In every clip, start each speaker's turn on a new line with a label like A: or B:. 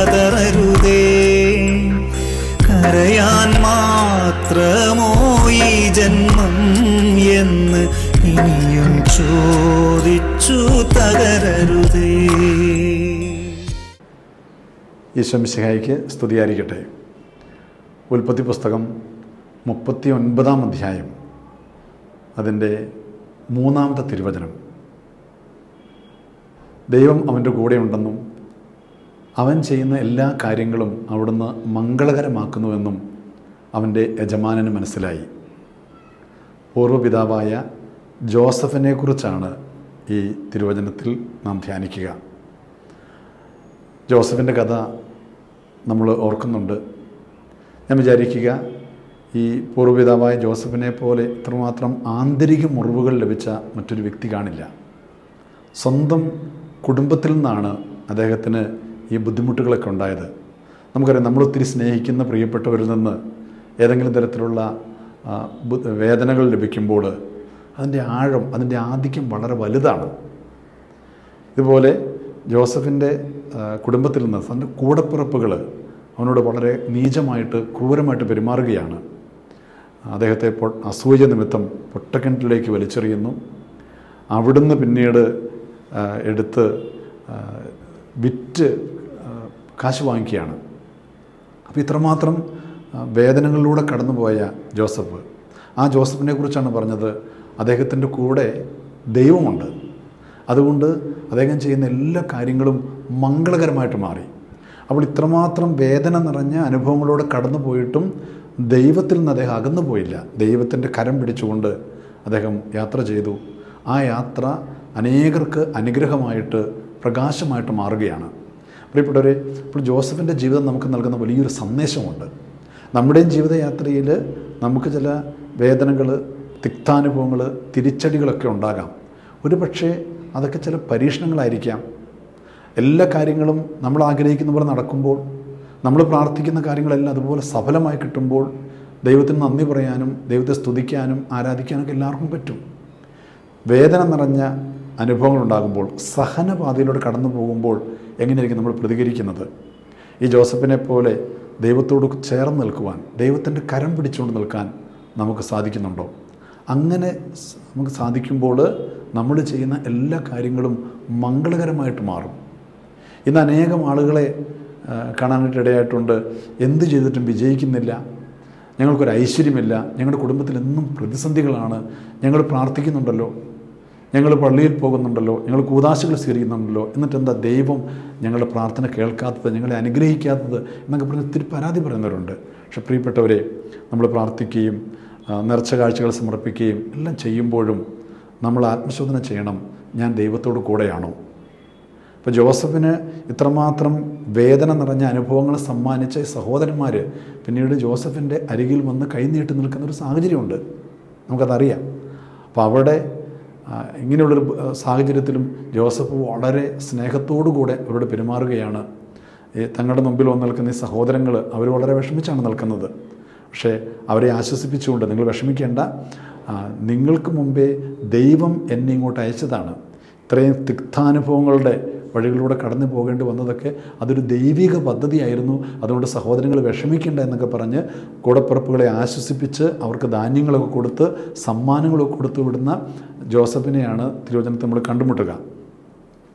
A: പതറരുതേ. കരയാൻ മാത്രമോ ഈ ജന്മം എന്ന് ഇനിയും ചോദിച്ചു തകരരുതേ.
B: ഈശോ മിശിഹായ്ക്ക് സ്തുതിയായിരിക്കട്ടെ. ഉൽപ്പത്തി പുസ്തകം 39 അധ്യായം അതിൻ്റെ 3-ാമത്തെ തിരുവചനം. ദൈവം അവൻ്റെ കൂടെയുണ്ടെന്നും അവൻ ചെയ്യുന്ന എല്ലാ കാര്യങ്ങളും അവിടുന്ന് മംഗളകരമാക്കുന്നുവെന്നും അവൻ്റെ യജമാനന് മനസ്സിലായി. പൂർവ്വപിതാവായ ജോസഫിനെക്കുറിച്ചാണ് ഈ തിരുവചനത്തിൽ നാം ധ്യാനിക്കുക. ജോസഫിൻ്റെ കഥ നമ്മൾ ഓർക്കുന്നുണ്ട്. ഞാൻ വിചാരിക്കുക, ഈ പൂർവ്വപിതാവായ ജോസഫിനെ പോലെ ഇത്രമാത്രം ആന്തരിക മുറിവുകൾ ലഭിച്ച മറ്റൊരു വ്യക്തി കാണില്ല. സ്വന്തം കുടുംബത്തിൽ നിന്നാണ് അദ്ദേഹത്തിന് ഈ ബുദ്ധിമുട്ടുകളൊക്കെ ഉണ്ടായത്. നമുക്കറിയാം, നമ്മളൊത്തിരി സ്നേഹിക്കുന്ന പ്രിയപ്പെട്ടവരിൽ നിന്ന് ഏതെങ്കിലും തരത്തിലുള്ള വേദനകൾ ലഭിക്കുമ്പോൾ അതിൻ്റെ ആഴം, അതിൻ്റെ ആധിക്യം വളരെ വലുതാണ്. ഇതുപോലെ ജോസഫിൻ്റെ കുടുംബത്തിൽ നിന്ന് തൻ്റെ കൂടപ്പിറപ്പുകൾ അവനോട് വളരെ നീചമായിട്ട് ക്രൂരമായിട്ട് പെരുമാറുകയാണ്. അദ്ദേഹത്തെ അസൂയ നിമിത്തം പൊട്ടക്കിണറ്റിലേക്ക് വലിച്ചെറിയുന്നു. അവിടുന്ന് പിന്നീട് എടുത്ത് വിറ്റ് കാശ് വാങ്ങിക്കുകയാണ്. അപ്പോൾ ഇത്രമാത്രം വേദനകളിലൂടെ കടന്നുപോയ ജോസഫ്, ആ ജോസഫിനെ കുറിച്ചാണ് പറഞ്ഞത്, അദ്ദേഹത്തിൻ്റെ കൂടെ ദൈവമുണ്ട്. അതുകൊണ്ട് അദ്ദേഹം ചെയ്യുന്ന എല്ലാ കാര്യങ്ങളും മംഗളകരമായിട്ട് മാറി. അപ്പോൾ ഇത്രമാത്രം വേദന നിറഞ്ഞ അനുഭവങ്ങളോടെ കടന്നു പോയിട്ടും ദൈവത്തിൽ നിന്ന് അദ്ദേഹം അകന്നു പോയില്ല. ദൈവത്തിൻ്റെ കരം പിടിച്ചുകൊണ്ട് അദ്ദേഹം യാത്ര ചെയ്തു. ആ യാത്ര അനേകർക്ക് അനുഗ്രഹമായിട്ട് പ്രകാശമായിട്ട് മാറുകയാണ്. പ്രിയപ്പെട്ടവരെ, ഇപ്പോൾ ജോസഫിൻ്റെ ജീവിതം നമുക്ക് നൽകുന്ന വലിയൊരു സന്ദേശമുണ്ട്. നമ്മുടെയും ജീവിതയാത്രയിൽ നമുക്ക് ചില വേദനകൾ, തിക്താനുഭവങ്ങൾ, തിരിച്ചടികളൊക്കെ ഉണ്ടാകാം. ഒരു പക്ഷേ അതൊക്കെ ചില പരീക്ഷണങ്ങളായിരിക്കാം. എല്ലാ കാര്യങ്ങളും നമ്മൾ ആഗ്രഹിക്കുന്ന പോലെ നടക്കുമ്പോൾ, നമ്മൾ പ്രാർത്ഥിക്കുന്ന കാര്യങ്ങളെല്ലാം അതുപോലെ സഫലമായി കിട്ടുമ്പോൾ ദൈവത്തിന് നന്ദി പറയാനും ദൈവത്തെ സ്തുതിക്കാനും ആരാധിക്കാനൊക്കെ എല്ലാവർക്കും പറ്റും. വേദന നിറഞ്ഞ അനുഭവങ്ങളുണ്ടാകുമ്പോൾ, സഹനപാതയിലൂടെ കടന്നു പോകുമ്പോൾ എങ്ങനെയായിരിക്കും നമ്മൾ പ്രതികരിക്കുന്നത്? ഈ ജോസഫിനെ പോലെ ദൈവത്തോട് ചേർന്ന് നിൽക്കുവാൻ, ദൈവത്തിൻ്റെ കരം പിടിച്ചുകൊണ്ട് നിൽക്കാൻ നമുക്ക് സാധിക്കുന്നുണ്ടോ? അങ്ങനെ നമുക്ക് സാധിക്കുമ്പോൾ നമ്മൾ ചെയ്യുന്ന എല്ലാ കാര്യങ്ങളും മംഗളകരമായിട്ട് മാറും. ഇന്ന് അനേകം ആളുകളെ കാണാനായിട്ട് ഇടയായിട്ടുണ്ട്. എന്ത് ചെയ്തിട്ടും വിജയിക്കുന്നില്ല, ഞങ്ങൾക്കൊരു ഐശ്വര്യമില്ല, ഞങ്ങളുടെ കുടുംബത്തിൽ എന്നും പ്രതിസന്ധികളാണ്, ഞങ്ങൾ പ്രാർത്ഥിക്കുന്നുണ്ടല്ലോ, ഞങ്ങൾ പള്ളിയിൽ പോകുന്നുണ്ടല്ലോ, ഞങ്ങൾ കൂദാശകൾ സ്വീകരിക്കുന്നുണ്ടല്ലോ, എന്നിട്ടെന്താ ദൈവം ഞങ്ങളുടെ പ്രാർത്ഥന കേൾക്കാത്തത്, ഞങ്ങളെ അനുഗ്രഹിക്കാത്തത് എന്നൊക്കെ പറഞ്ഞ് ഒത്തിരി പരാതി പറയുന്നവരുണ്ട്. പക്ഷെ പ്രിയപ്പെട്ടവരെ, നമ്മൾ പ്രാർത്ഥിക്കുകയും നേർച്ച കാഴ്ചകൾ സമർപ്പിക്കുകയും എല്ലാം ചെയ്യുമ്പോഴും നമ്മൾ ആത്മശോധന ചെയ്യണം, ഞാൻ ദൈവത്തോട് കൂടെയാണോ? ഇപ്പോൾ ജോസഫിന് ഇത്രമാത്രം വേദന നിറഞ്ഞ അനുഭവങ്ങൾ സമ്മാനിച്ച സഹോദരന്മാർ പിന്നീട് ജോസഫിൻ്റെ അരികിൽ വന്ന് കൈനീട്ടി നിൽക്കുന്നൊരു സാഹചര്യമുണ്ട്, നമുക്കതറിയാം. അപ്പോൾ അവിടെ ഇങ്ങനെയുള്ളൊരു സാഹചര്യത്തിലും ജോസഫ് വളരെ സ്നേഹത്തോടു കൂടെ അവരോട് പെരുമാറുകയാണ്. തങ്ങളുടെ മുമ്പിൽ വന്ന് നിൽക്കുന്ന ഈ സഹോദരങ്ങൾ അവർ വളരെ വിഷമിച്ചാണ് നിൽക്കുന്നത്. പക്ഷേ അവരെ ആശ്വസിപ്പിച്ചുകൊണ്ട്, നിങ്ങൾ വിഷമിക്കേണ്ട, നിങ്ങൾക്ക് മുമ്പേ ദൈവം എന്നെ ഇങ്ങോട്ട് അയച്ചതാണ്. ഇത്രയും തിക്താനുഭവങ്ങളുടെ വഴികളിലൂടെ കടന്നു പോകേണ്ടി വന്നതൊക്കെ അതൊരു ദൈവിക പദ്ധതിയായിരുന്നു. അതുകൊണ്ട് സഹോദരങ്ങൾ വിഷമിക്കേണ്ട എന്നൊക്കെ പറഞ്ഞ് കൂടപ്പിറപ്പുകളെ ആശ്വസിപ്പിച്ച് അവർക്ക് ധാന്യങ്ങളൊക്കെ കൊടുത്ത് സമ്മാനങ്ങളൊക്കെ കൊടുത്തു വിടുന്ന ജോസഫിനെയാണ് തിരുവചനത്തിൽ നമ്മൾ കണ്ടുമുട്ടുക.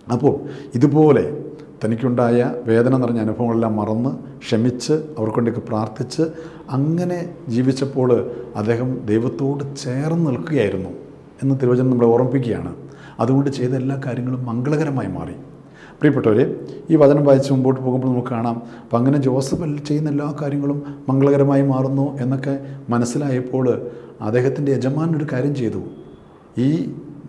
B: അപ്പോൾ ഇതുപോലെ തനിക്കുണ്ടായ വേദന നിറഞ്ഞ അനുഭവങ്ങളെല്ലാം മറന്ന് ക്ഷമിച്ച് അവർക്കൊണ്ടൊക്കെ പ്രാർത്ഥിച്ച് അങ്ങനെ ജീവിച്ചപ്പോൾ അദ്ദേഹം ദൈവത്തോട് ചേർന്ന് നിൽക്കുകയായിരുന്നു എന്ന് തിരുവചനം നമ്മളെ ഓർമ്മിപ്പിക്കുകയാണ്. അതുകൊണ്ട് ചെയ്ത എല്ലാ കാര്യങ്ങളും മംഗളകരമായി മാറി. പ്രിയപ്പെട്ടവരെ, ഈ വചനം വായിച്ച് മുമ്പോട്ട് പോകുമ്പോൾ നമുക്ക് കാണാം, അപ്പം അങ്ങനെ ജോസഫ് ചെയ്യുന്ന എല്ലാ കാര്യങ്ങളും മംഗളകരമായി മാറുന്നു എന്നൊക്കെ മനസ്സിലായപ്പോൾ അദ്ദേഹത്തിൻ്റെ യജമാനൊരു കാര്യം ചെയ്തു. ഈ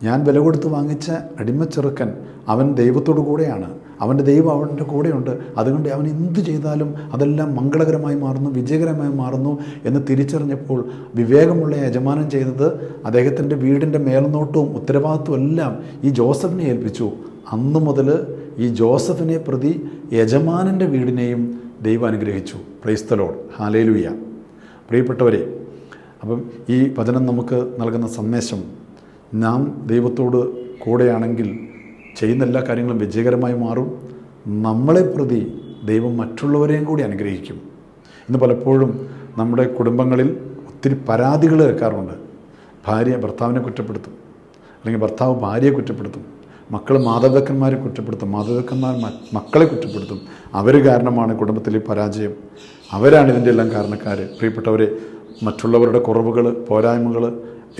B: ഞാൻ വില കൊടുത്ത് വാങ്ങിച്ച അടിമച്ചെറുക്കൻ അവൻ ദൈവത്തോടു കൂടെയാണ്, അവൻ്റെ ദൈവം അവൻ്റെ കൂടെയുണ്ട്, അതുകൊണ്ട് അവൻ എന്ത് ചെയ്താലും അതെല്ലാം മംഗളകരമായി മാറുന്നു, വിജയകരമായി മാറുന്നു എന്ന് തിരിച്ചറിഞ്ഞപ്പോൾ വിവേകമുള്ള യജമാനൻ ചെയ്തത് അദ്ദേഹത്തിൻ്റെ വീടിൻ്റെ മേൽനോട്ടവും ഉത്തരവാദിത്വം എല്ലാം ഈ ജോസഫിനെ ഏൽപ്പിച്ചു. അന്നു മുതൽ ഈ ജോസഫിനെ പ്രതി യജമാനൻ്റെ വീടിനെയും ദൈവം അനുഗ്രഹിച്ചു. Praise the Lord, hallelujah. പ്രിയപ്പെട്ടവരെ, അപ്പം ഈ വചനം നമുക്ക് നൽകുന്ന സന്ദേശം, നാം ദൈവത്തോട് കൂടെയാണെങ്കിൽ ചെയ്യുന്ന എല്ലാ കാര്യങ്ങളും വിജയകരമായി മാറും. നമ്മളെ പ്രതി ദൈവം മറ്റുള്ളവരെയും കൂടി അനുഗ്രഹിക്കും. ഇന്ന് പലപ്പോഴും നമ്മുടെ കുടുംബങ്ങളിൽ ഒത്തിരി പരാതികൾ കേൾക്കാറുണ്ട്. ഭാര്യ ഭർത്താവിനെ കുറ്റപ്പെടുത്തും, അല്ലെങ്കിൽ ഭർത്താവ് ഭാര്യയെ കുറ്റപ്പെടുത്തും, മക്കൾ മാതാപിതാക്കന്മാരെ കുറ്റപ്പെടുത്തും, മാതാപിതാക്കന്മാർ മക്കളെ കുറ്റപ്പെടുത്തും. അവർ കാരണമാണ് കുടുംബത്തിലെ പരാജയം, അവരാണ് ഇതിൻ്റെ എല്ലാം കാരണക്കാർ. പ്രിയപ്പെട്ടവരെ, മറ്റുള്ളവരുടെ കുറവുകൾ, പോരായ്മകൾ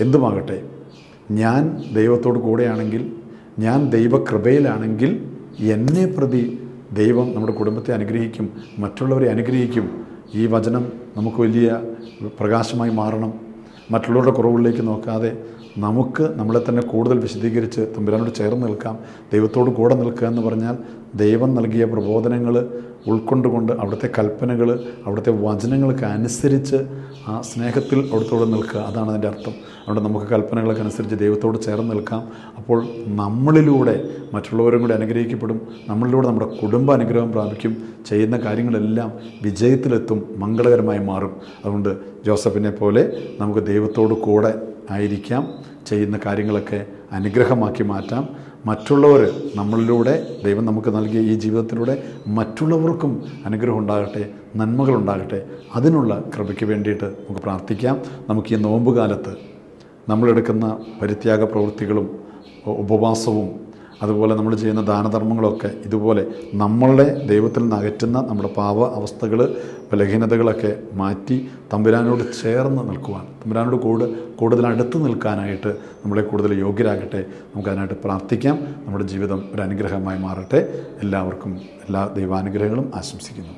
B: എന്തുമാകട്ടെ, ഞാൻ ദൈവത്തോട് കൂടെയാണെങ്കിൽ, ഞാൻ ദൈവകൃപയിലാണെങ്കിൽ എന്നെ പ്രതി ദൈവം നമ്മുടെ കുടുംബത്തെ അനുഗ്രഹിക്കും, മറ്റുള്ളവരെ അനുഗ്രഹിക്കും. ഈ വചനം നമുക്ക് വലിയ പ്രകാശമായി മാറണം. മറ്റുള്ളവരുടെ കുറവുകളിലേക്ക് നോക്കാതെ നമുക്ക് നമ്മളെ തന്നെ കൂടുതൽ വിശദീകരിച്ച് തമ്പുരാനോട് ചേർന്ന് നിൽക്കാം. ദൈവത്തോട് കൂടെ നിൽക്കുക എന്ന് പറഞ്ഞാൽ ദൈവം നൽകിയ പ്രബോധനങ്ങൾ ഉൾക്കൊണ്ടുകൊണ്ട് അവിടുത്തെ കൽപ്പനകൾ, അവിടുത്തെ വചനങ്ങൾക്ക് അനുസരിച്ച് ആ സ്നേഹത്തിൽ അവിടുത്തോട് നിൽക്കുക. അതാണ് അതിൻ്റെ അർത്ഥം. അതുകൊണ്ട് നമുക്ക് കൽപ്പനകളൊക്കെ അനുസരിച്ച് ദൈവത്തോട് ചേർന്ന് നിൽക്കാം. അപ്പോൾ നമ്മളിലൂടെ മറ്റുള്ളവരും കൂടി അനുഗ്രഹിക്കപ്പെടും, നമ്മളിലൂടെ നമ്മുടെ കുടുംബ അനുഗ്രഹം പ്രാപിക്കും, ചെയ്യുന്ന കാര്യങ്ങളെല്ലാം വിജയത്തിലെത്തും, മംഗളകരമായി മാറും. അതുകൊണ്ട് ജോസഫിനെ പോലെ നമുക്ക് ദൈവത്തോട് കൂടെ ആയിരിക്കാം, ചെയ്യുന്ന കാര്യങ്ങളൊക്കെ അനുഗ്രഹമാക്കി മാറ്റാം. മറ്റുള്ളവർ നമ്മളിലൂടെ, ദൈവം നമുക്ക് നൽകിയ ഈ ജീവിതത്തിലൂടെ മറ്റുള്ളവർക്കും അനുഗ്രഹം ഉണ്ടാകട്ടെ, നന്മകളുണ്ടാകട്ടെ. അതിനുള്ള കൃപയ്ക്ക് വേണ്ടിയിട്ട് നമുക്ക് പ്രാർത്ഥിക്കാം. നമുക്ക് ഈ നോമ്പ് കാലത്ത് നമ്മളെടുക്കുന്ന പരിത്യാഗ പ്രവൃത്തികളും ഉപവാസവും അതുപോലെ നമ്മൾ ചെയ്യുന്ന ദാനധർമ്മങ്ങളൊക്കെ ഇതുപോലെ നമ്മളുടെ ദൈവത്തിൽ നിന്ന് അകറ്റുന്ന നമ്മുടെ പാപ അവസ്ഥകൾ, ബലഹീനതകളൊക്കെ മാറ്റി തമ്പുരാനോട് ചേർന്ന് നിൽക്കുവാൻ, തമ്പുരാനോട് കൂടുതൽ അടുത്ത് നിൽക്കാനായിട്ട് നമ്മളെ കൂടുതൽ യോഗ്യരാകട്ടെ. നമുക്കതിനായിട്ട് പ്രാർത്ഥിക്കാം. നമ്മുടെ ജീവിതം ഒരു അനുഗ്രഹമായി മാറട്ടെ. എല്ലാവർക്കും എല്ലാ ദൈവാനുഗ്രഹങ്ങളും ആശംസിക്കുന്നു.